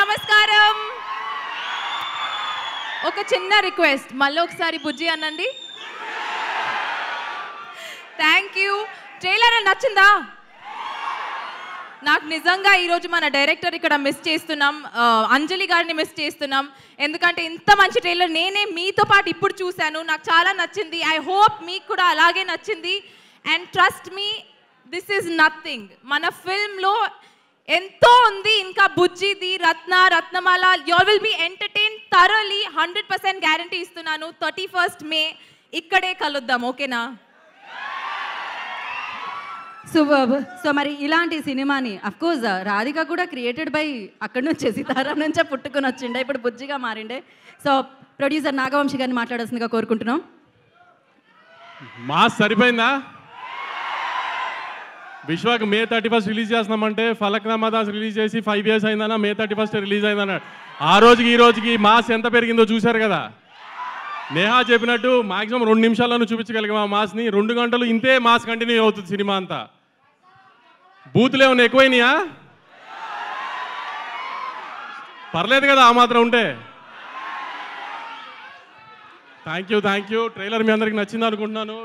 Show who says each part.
Speaker 1: నమస్కారం. ఒక చిన్న రిక్వెస్ట్, మళ్ళీ ఒకసారి బుజ్జి అనండి. Thank you. ట్రైలర్ నచ్చిందా? నాకు నిజంగా ఈరోజు మన డైరెక్టర్ ఇక్కడ మిస్ చేస్తున్నాం, అంజలి గారిని మిస్ చేస్తున్నాం. ఎందుకంటే ఇంత మంచి ట్రైలర్ నేనే మీతో పాటు ఇప్పుడు చూశాను, నాకు చాలా నచ్చింది. ఐ హోప్ మీకు కూడా అలాగే నచ్చింది. And trust me, this is nothing. మన ఫిల్మ్లో ఎంతో ఉంది. ఇంకా బుజ్జిది, Ratnamala, you will be entertain thoroughly. 100% guarantee ఇస్తున్నాను. 31st May ఇక్కడే కలుద్దాం, ఓకేనా?
Speaker 2: సో మరి ఇలాంటి సినిమాని అఫ్కోర్స్ రాధిక కూడా క్రియేటెడ్ బై అక్కడి నుంచే, సీతారాం నుంచే పుట్టుకొని వచ్చిండే, ఇప్పుడు బుజ్జిగా మారిండే. సో ప్రొడ్యూసర్ నాగవంశి గారిని మాట్లాడాల్సిందిగా కోరుకుంటున్నాం.
Speaker 3: మాస్ సరిపోయిందా? విశ్వాకి May 31st రిలీజ్ చేస్తున్నామంటే ఫలక్నామా దాస్ రిలీజ్ చేసి 5 years అయిందన్నా, May 31st రిలీజ్ అయిందన్నాడు. ఆ రోజుకి ఈ రోజుకి మాస్ ఎంత పెరిగిందో చూశారు కదా. నేహా చెప్పినట్టు మాక్సిమం 2 నిమిషాలను చూపించగలిగాం ఆ మాస్ని. 2 గంటలు ఇంతే మాస్ కంటిన్యూ అవుతుంది సినిమా అంతా. బూతులు ఏమన్నా ఎక్కువైనాయా? పర్లేదు కదా ఆ మాత్రం ఉంటే. Thank you. ట్రైలర్ మీ అందరికి నచ్చింది అనుకుంటున్నాను.